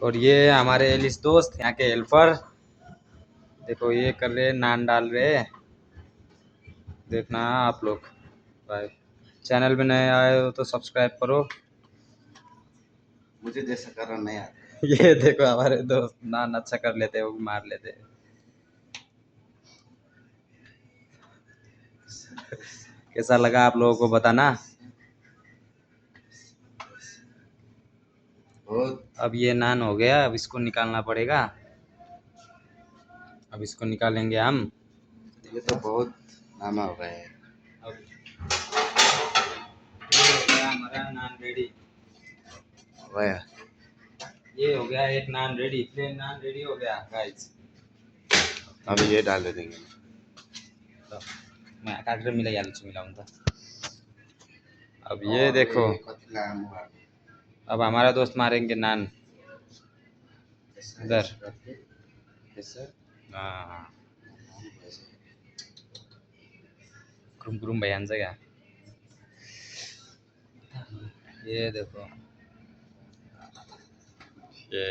और ये हमारे एलिस दोस्त यहाँ के हेल्पर, देखो ये कर रहे नान डाल रहे, देखना आप लोग। भाई चैनल में नए आए हो तो सब्सक्राइब करो। मुझे जैसा करना नहीं आता। ये देखो हमारे दोस्त नान अच्छा कर लेते हैं, वो भी मार लेते हैं। कैसा लगा आप लोगों को बताना। अब ये नान हो गया, अब इसको निकालना पड़ेगा। अब इसको निकालेंगे हम। ये तो बहुत नामा हो गया है। अब ये हो गया हमारा नान रेडी। वाह, ये हो गया एक नान रेडी, प्लेन नान रेडी हो गया गाइस। अब ये डाल देंगे। तो मैं काट मिलाई हाल्छु मिलाउनु त। अब ये देखो, अब हमारा दोस्त मारेंगे नान इधर। हाँ कुरुम कुरुम भइहाल्छ क्या। ये देखो ये